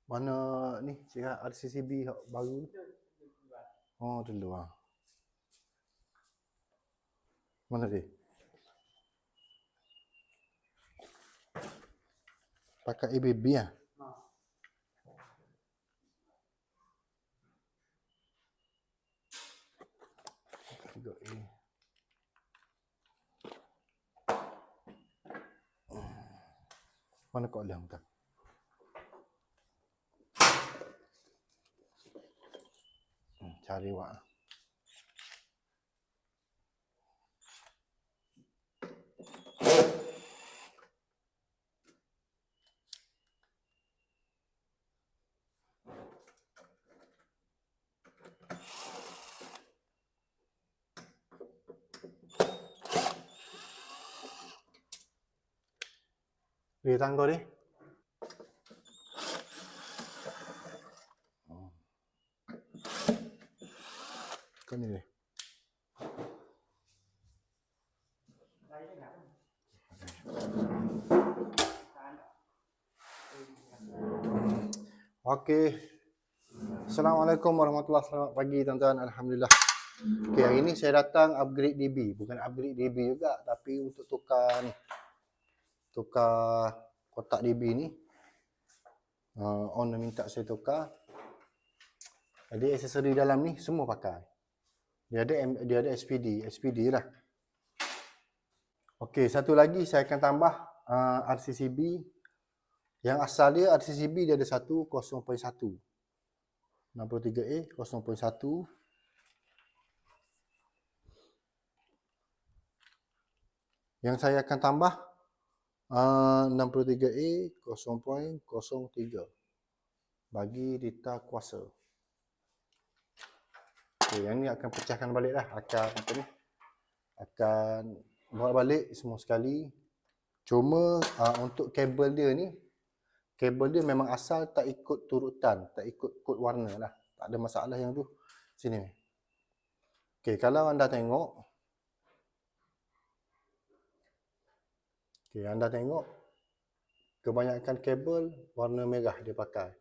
Mana ni cakap RCCB baru ni? Oh, dulu ah. Mana dia? Pakai ABB ah. Tiga A. Mana kau lihat tak? Cari wak. Dia tangga ni. Kau ni dia. Okey. Assalamualaikum warahmatullahi wabarakatuh. Selamat pagi tuan-tuan. Alhamdulillah. Okey, hari ni saya datang upgrade DB. Bukan upgrade DB juga, tapi untuk tukar ni. Tukar kotak DB ni. Owner minta saya tukar. Jadi aksesori dalam ni semua pakai. Dia ada SPD lah. Okey, satu lagi saya akan tambah RCCB. Yang asal dia RCCB dia ada 0.1. 63A 0.1. Yang saya akan tambah 63A 0.03 bagi data kuasa. Okay, yang ni akan pecahkan balik lah. Akan buat balik semua sekali. Cuma untuk kabel dia ni, kabel dia memang asal tak ikut turutan, tak ikut kod warna lah. Tak ada masalah yang tu. Sini. Okay, kalau anda tengok, anda tengok kebanyakan kabel warna merah dia pakai.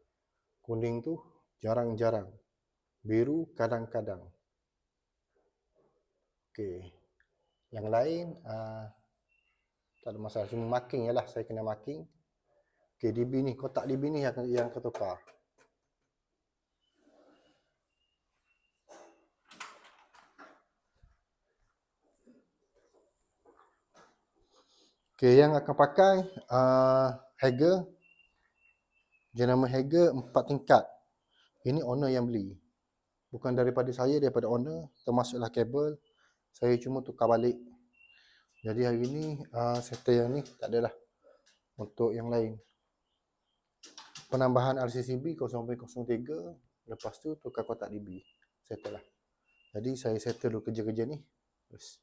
Kuning tu jarang-jarang. Biru kadang-kadang. Okey. Yang lain tak ada masalah. Cuma marking je lah. Saya kena marking. Okey, DB ni, kotak DB ni yang ketukar. Okey, yang akan pakai Hager. Jenama Hager 4 tingkat. Ini owner yang beli. Bukan daripada saya, daripada owner. Termasuklah kabel. Saya cuma tukar balik. Jadi hari ni settle yang ni tak adalah. Untuk yang lain. Penambahan RCCB 0.03. Lepas tu tukar kotak DB. Settle lah. Jadi saya settle dulu kerja-kerja ni. Terus.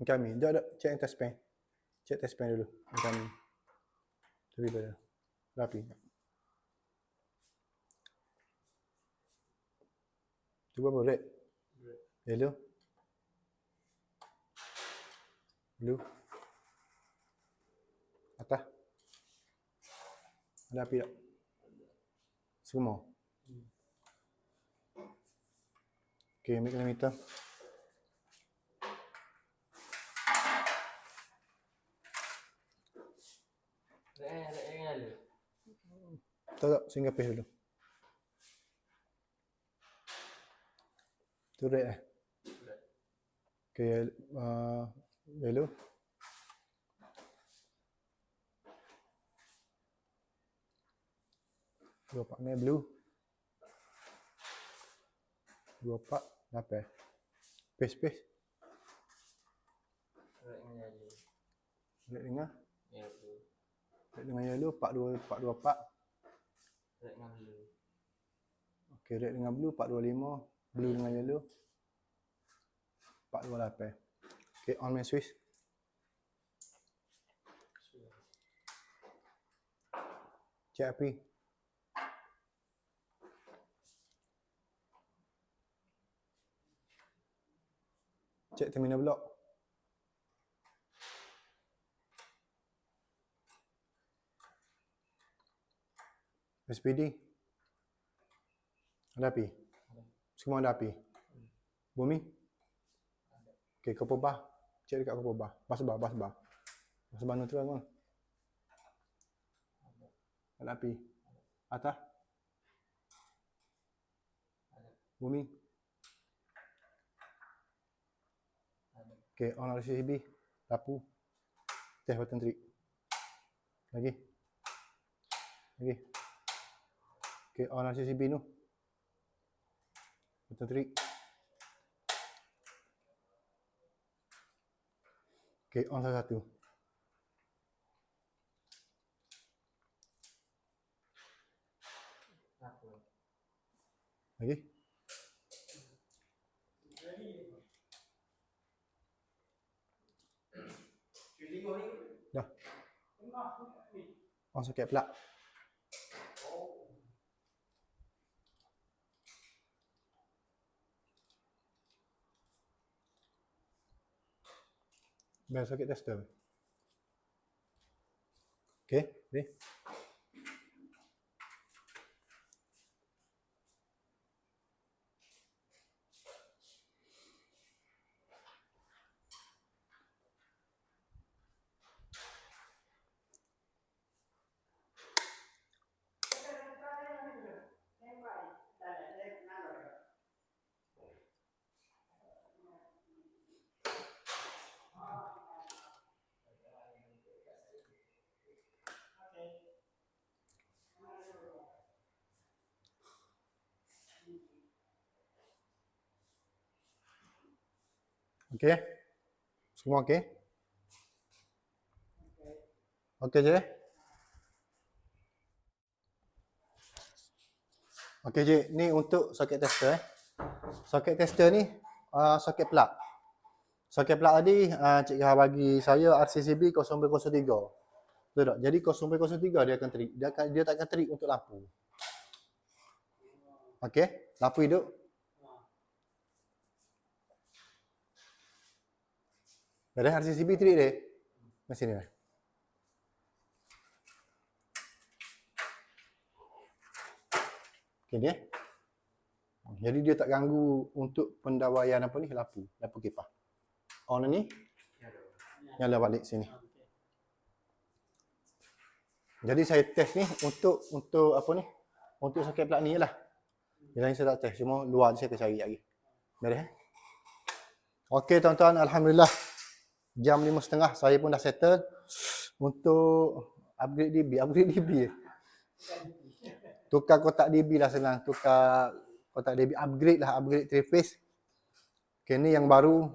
Kami. Jom, cek yang test pen. Cek test pen dulu. Kami. Tepi pada. Rapi. Cuba apa? Red? Yellow? Blue? Atas? Ada api tak? Semua? Okay, ambil kilometer. Tak, singgah page dulu. Tu red Okay, yellow. Dua pak ni blue. Dua pak, apa? Paste. Red dengan red dengan yellow, pak dua pak. Red dengan blue. Okey, red dengan blue 425, blue dengan yellow 428. Okey, on main switch. Cek api. Cek terminal block. SPD. Ada api? Semua ada api? Bumi? Okey, copper bar. Cek dekat copper bar. Bus bar. Bus bar neutral kan? Ada api? Atas? Bumi? Okey, on RCCB. Lapu. Test button trip. Lagi. Okey, on RCCB tu. Button trip. Okey, on salah satu. Lagi. Dah. On soket plug. Bel soket tester. Okey, ni. Okey. Semua okey? Okey je? Okey je, ni untuk soket tester Soket tester ni soket plug. Soket plug tadi Cik Kah bagi saya RCCB 0303. Betul tak? Jadi 0303 dia akan trip. Dia tak akan trip untuk lampu. Okey, lampu hidup. Ada RCCB trip dia. Macam ni. Okey dia. Jadi dia tak ganggu untuk pendawaian apa ni lampu kipas. On ni nyala balik sini. Jadi saya test ni untuk apa ni? Untuk soket plug ni lah. Yang lain saya tak test, cuma luar saya akan cari lagi. Beres Okey tuan-tuan, alhamdulillah. Jam 5.30 saya pun dah settle untuk upgrade DB. Tukar kotak DB lah senang, tukar kotak DB, upgrade 3 phase. Okay, ni yang baru.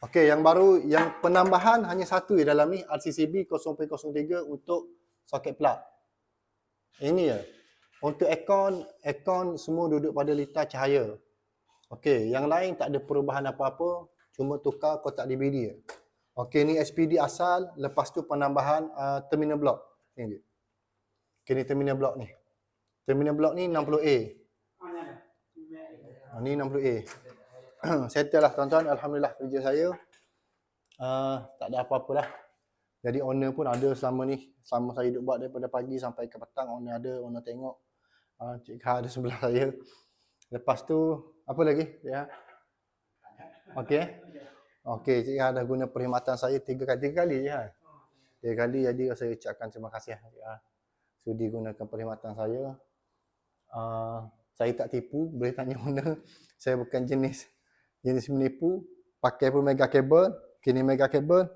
Okey, yang baru, yang penambahan hanya satu dalam ni, RCCB 0303 untuk soket plug. Ini ya. Untuk aircon semua duduk pada litar cahaya. Okey, yang lain tak ada perubahan apa-apa, cuma tukar kotak DVD je. Okey, ni SPD asal, lepas tu penambahan terminal block. Ni dia. Okey, ni terminal block ni. Terminal block ni 60A. Ni 60A. Settle lah tuan-tuan, alhamdulillah kerja saya. Tak ada apa-apa lah. Jadi owner pun ada selama ni. Selama saya duduk buat daripada pagi sampai ke petang, owner ada, owner tengok. Cik Kha ada sebelah saya. Lepas tu, apa lagi? Ya. Okey. Okey, Cik Kha dah guna perkhidmatan saya 3 kali je kan. 3 kali, jadi saya ucapkan terima kasih Cik Kha. Sudi gunakan perkhidmatan saya. Saya tak tipu, boleh tanya owner. Saya bukan jenis menipu. Pakai pun mega kabel. Okey, ni mega kabel.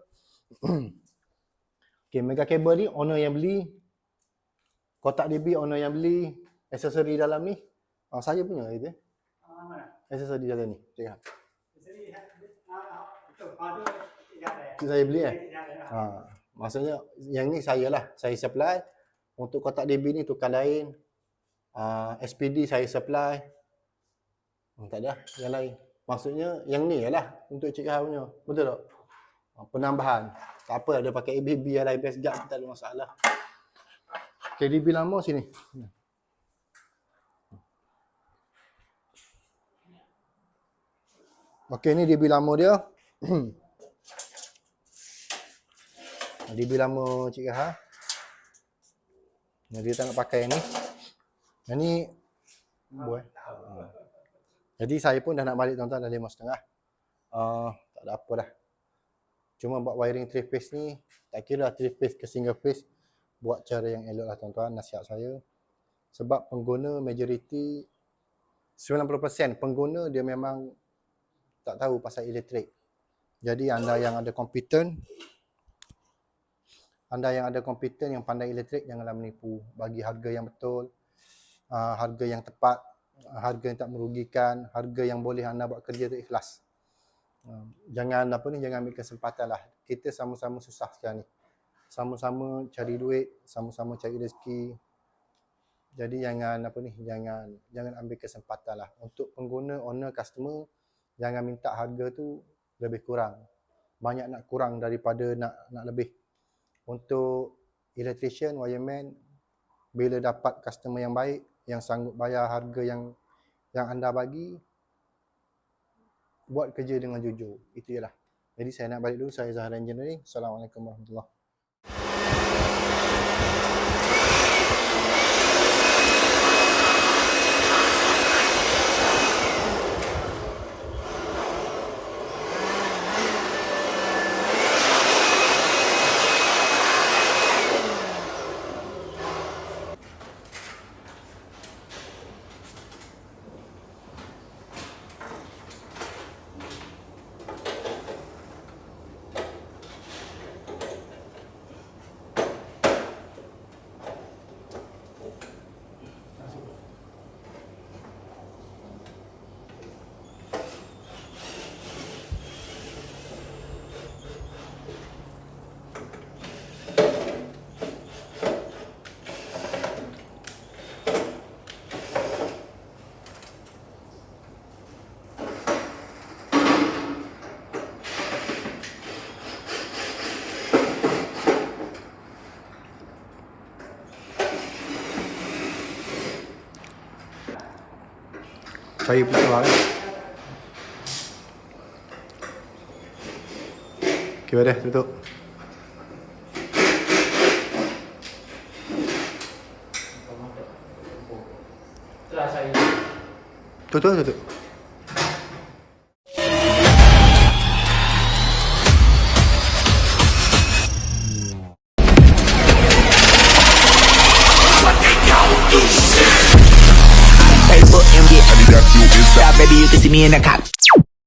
Okey, mega kabel ni owner yang beli. Kotak DB owner yang beli. Aksesori dalam ni saya punya itu. Aksesori dalam ni. Cik Kha. Saya beli maksudnya yang ni saya lah. Saya supply. Untuk kotak DB ni tukar lain. SPD saya supply. Tak ada yang lain. Maksudnya yang ni lah untuk Cik Kha punya. Betul tak? Penambahan. Tak apa, ada pakai ABB lah, IPS guard, tak ada masalah. Okay, DB lama sini. Okay, ni DB lama dia. DB lama Cik Kha. Dia tak nak pakai yang ni. Yang ni buat. Jadi saya pun dah nak balik tuan-tuan, dah 5.30. Tak ada apa dah. Cuma buat wiring 3 phase ni, tak kira 3 phase ke single phase, buat cara yang elok lah tuan-tuan, nasihat saya. Sebab pengguna majoriti 90% pengguna dia memang tak tahu pasal elektrik. Jadi anda yang ada kompeten, yang pandai elektrik, janganlah menipu. Bagi harga yang betul, harga yang tepat, harga yang tak merugikan, harga yang boleh anda buat kerja tu ikhlas. Jangan ambil kesempatan lah. Kita sama-sama susah sekarang ni. Sama-sama cari duit, sama-sama cari rezeki. Jadi jangan ambil kesempatan lah. Untuk pengguna, owner, customer, jangan minta harga tu lebih kurang. Banyak nak kurang daripada nak lebih. Untuk electrician, wireman, bila dapat customer yang baik, yang sanggup bayar harga yang anda bagi, buat kerja dengan jujur. Itu je lah. Jadi saya nak balik dulu. Saya Zahra Engineering. Assalamualaikum warahmatullahi wabarakatuh. Saya pun keluar kan. Okay, dah tutup. Setelah saya Tutup. Baby, you can see me in the cop.